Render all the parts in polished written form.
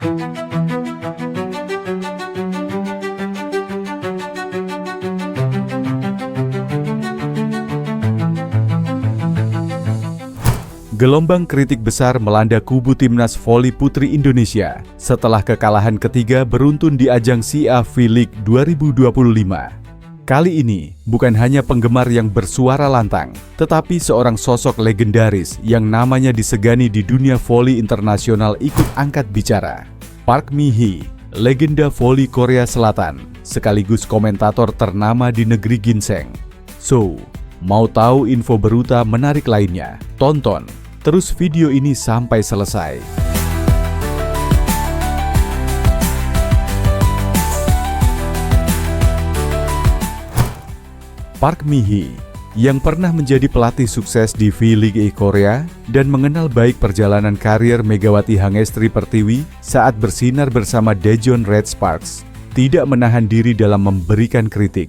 Gelombang kritik besar melanda kubu timnas voli putri Indonesia setelah kekalahan ketiga beruntun di ajang CA V-League 2025. Kali ini bukan hanya penggemar yang bersuara lantang, tetapi seorang sosok legendaris yang namanya disegani di dunia voli internasional ikut angkat bicara. Park Mi-hee, legenda voli Korea Selatan, sekaligus komentator ternama di negeri ginseng. So, mau tahu info beruta menarik lainnya? Tonton terus video ini sampai selesai. Park Mi-hee yang pernah menjadi pelatih sukses di V-League Korea dan mengenal baik perjalanan karir Megawati Hangestri Pertiwi saat bersinar bersama Daejeon Red Sparks, tidak menahan diri dalam memberikan kritik.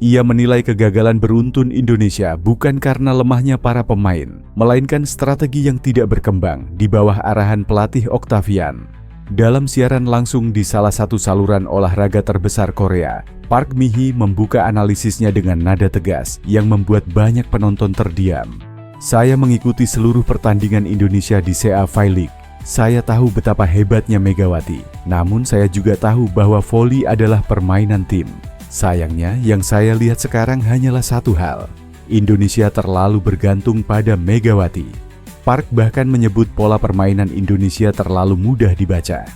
Ia menilai kegagalan beruntun Indonesia bukan karena lemahnya para pemain, melainkan strategi yang tidak berkembang di bawah arahan pelatih Octavian. Dalam siaran langsung di salah satu saluran olahraga terbesar Korea, Park Mi-hee membuka analisisnya dengan nada tegas yang membuat banyak penonton terdiam. Saya mengikuti seluruh pertandingan Indonesia di CA V-League. Saya tahu betapa hebatnya Megawati, namun saya juga tahu bahwa voli adalah permainan tim. Sayangnya, yang saya lihat sekarang hanyalah satu hal. Indonesia terlalu bergantung pada Megawati. Park bahkan menyebut pola permainan Indonesia terlalu mudah dibaca.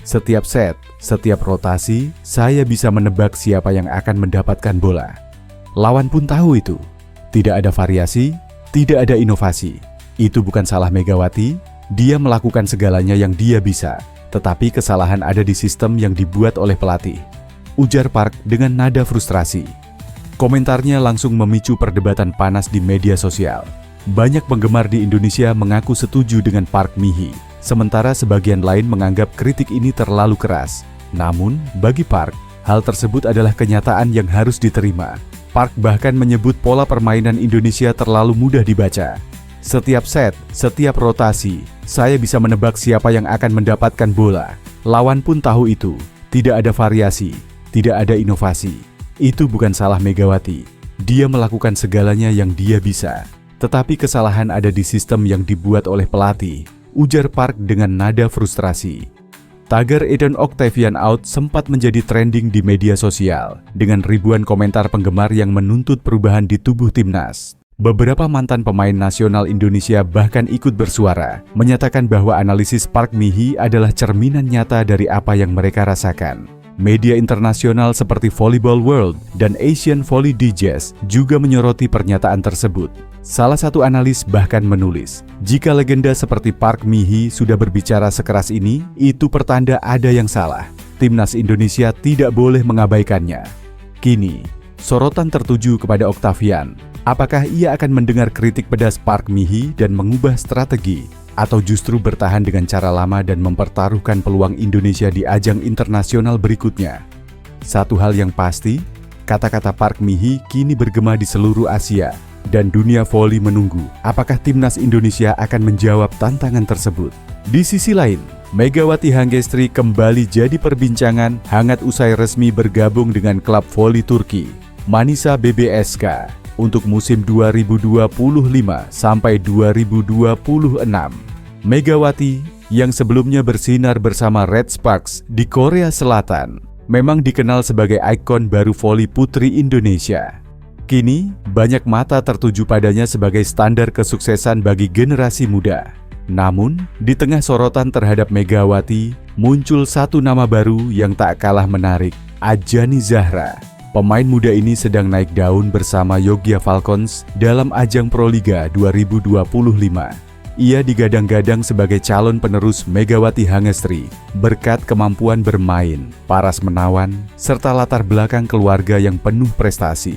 Setiap set, setiap rotasi, saya bisa menebak siapa yang akan mendapatkan bola. Lawan pun tahu itu. Tidak ada variasi, tidak ada inovasi. Itu bukan salah Megawati, dia melakukan segalanya yang dia bisa. Tetapi kesalahan ada di sistem yang dibuat oleh pelatih, ujar Park dengan nada frustrasi. Komentarnya langsung memicu perdebatan panas di media sosial. Banyak penggemar di Indonesia mengaku setuju dengan Park Mi-hee, sementara sebagian lain menganggap kritik ini terlalu keras. Namun, bagi Park, hal tersebut adalah kenyataan yang harus diterima. Park bahkan menyebut pola permainan Indonesia terlalu mudah dibaca. Setiap set, setiap rotasi, saya bisa menebak siapa yang akan mendapatkan bola. Lawan pun tahu itu. Tidak ada variasi, tidak ada inovasi. Itu bukan salah Megawati. Dia melakukan segalanya yang dia bisa. Tetapi kesalahan ada di sistem yang dibuat oleh pelatih, ujar Park dengan nada frustrasi. Tagar Eden Octavian out sempat menjadi trending di media sosial dengan ribuan komentar penggemar yang menuntut perubahan di tubuh timnas. Beberapa mantan pemain nasional Indonesia bahkan ikut bersuara, menyatakan bahwa analisis Park Mi-hee adalah cerminan nyata dari apa yang mereka rasakan. Media internasional seperti Volleyball World dan Asian Volley Digest juga menyoroti pernyataan tersebut. Salah satu analis bahkan menulis, jika legenda seperti Park Mi-hee sudah berbicara sekeras ini, itu pertanda ada yang salah. Timnas Indonesia tidak boleh mengabaikannya. Kini, sorotan tertuju kepada Octavian. Apakah ia akan mendengar kritik pedas Park Mi-hee dan mengubah strategi? Atau justru bertahan dengan cara lama dan mempertaruhkan peluang Indonesia di ajang internasional berikutnya? Satu hal yang pasti, kata-kata Park Mi-hee kini bergema di seluruh Asia, dan dunia voli menunggu apakah timnas Indonesia akan menjawab tantangan tersebut. Di sisi lain, Megawati Hangestri kembali jadi perbincangan hangat usai resmi bergabung dengan klub voli Turki, Manisa BBSK, untuk musim 2025 sampai 2026. Megawati yang sebelumnya bersinar bersama Red Sparks di Korea Selatan memang dikenal sebagai ikon baru voli putri Indonesia. Kini, banyak mata tertuju padanya sebagai standar kesuksesan bagi generasi muda. Namun, di tengah sorotan terhadap Megawati, muncul satu nama baru yang tak kalah menarik, Adjani Zahra. Pemain muda ini sedang naik daun bersama Yogya Falcons dalam ajang Proliga 2025. Ia digadang-gadang sebagai calon penerus Megawati Hangestri berkat kemampuan bermain, paras menawan, serta latar belakang keluarga yang penuh prestasi.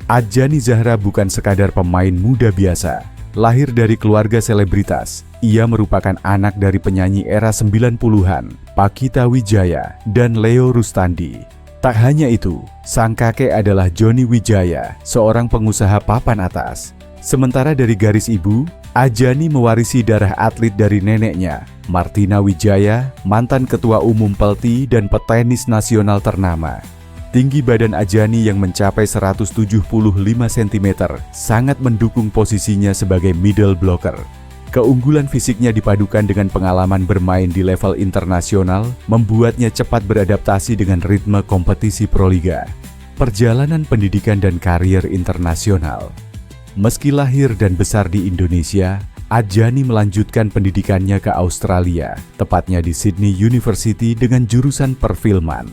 Adjani Zahra bukan sekadar pemain muda biasa. Lahir dari keluarga selebritas, ia merupakan anak dari penyanyi era 90-an, Pakita Wijaya dan Leo Rustandi. Tak hanya itu, sang kakek adalah Johnny Wijaya, seorang pengusaha papan atas. Sementara dari garis ibu, Ajani mewarisi darah atlet dari neneknya, Martina Wijaya, mantan ketua umum PELTI dan petenis nasional ternama. Tinggi badan Ajani yang mencapai 175 cm sangat mendukung posisinya sebagai middle blocker. Keunggulan fisiknya dipadukan dengan pengalaman bermain di level internasional, membuatnya cepat beradaptasi dengan ritme kompetisi Proliga. Perjalanan pendidikan dan karier internasional. Meski lahir dan besar di Indonesia, Ajani melanjutkan pendidikannya ke Australia, tepatnya di Sydney University dengan jurusan perfilman.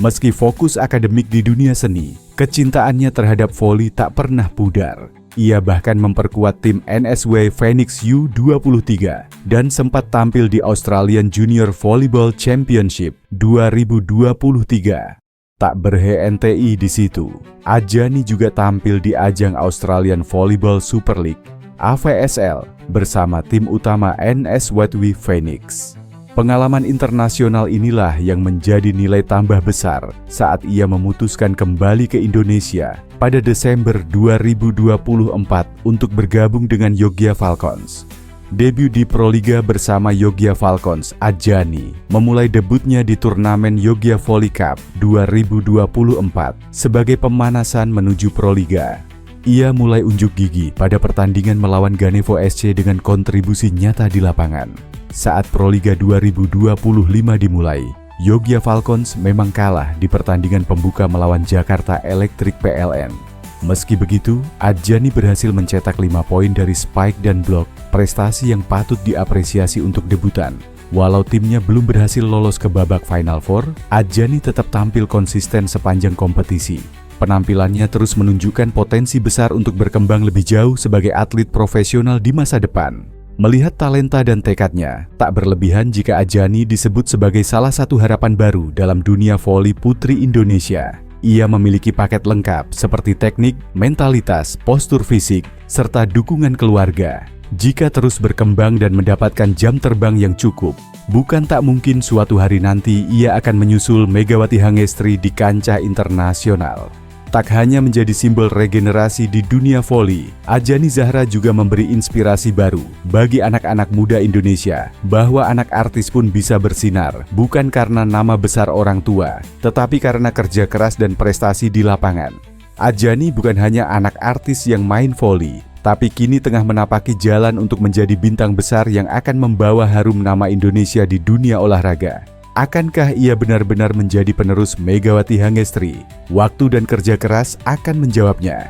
Meski fokus akademik di dunia seni, kecintaannya terhadap voli tak pernah pudar. Ia bahkan memperkuat tim NSW Phoenix U23 dan sempat tampil di Australian Junior Volleyball Championship 2023. Tak berhenti di situ, Ajani juga tampil di ajang Australian Volleyball Super League (AVSL) bersama tim utama NSW Phoenix. Pengalaman internasional inilah yang menjadi nilai tambah besar saat ia memutuskan kembali ke Indonesia pada Desember 2024 untuk bergabung dengan Yogya Falcons. Debut di Proliga bersama Yogya Falcons, Ajani memulai debutnya di turnamen Yogya Volley Cup 2024 sebagai pemanasan menuju Proliga. Ia mulai unjuk gigi pada pertandingan melawan Ganevo SC dengan kontribusi nyata di lapangan. Saat Proliga 2025 dimulai, Yogya Falcons memang kalah di pertandingan pembuka melawan Jakarta Electric PLN. Meski begitu, Ajani berhasil mencetak 5 poin dari spike dan blok, prestasi yang patut diapresiasi untuk debutan. Walau timnya belum berhasil lolos ke babak Final Four, Ajani tetap tampil konsisten sepanjang kompetisi. Penampilannya terus menunjukkan potensi besar untuk berkembang lebih jauh sebagai atlet profesional di masa depan. Melihat talenta dan tekadnya, tak berlebihan jika Ajani disebut sebagai salah satu harapan baru dalam dunia voli putri Indonesia. Ia memiliki paket lengkap seperti teknik, mentalitas, postur fisik, serta dukungan keluarga. Jika terus berkembang dan mendapatkan jam terbang yang cukup, bukan tak mungkin suatu hari nanti ia akan menyusul Megawati Hangestri di kancah internasional. Tak hanya menjadi simbol regenerasi di dunia voli, Ajani Zahra juga memberi inspirasi baru bagi anak-anak muda Indonesia bahwa anak artis pun bisa bersinar bukan karena nama besar orang tua, tetapi karena kerja keras dan prestasi di lapangan. Ajani bukan hanya anak artis yang main voli, tapi kini tengah menapaki jalan untuk menjadi bintang besar yang akan membawa harum nama Indonesia di dunia olahraga. Akankah ia benar-benar menjadi penerus Megawati Hangestri? Waktu dan kerja keras akan menjawabnya.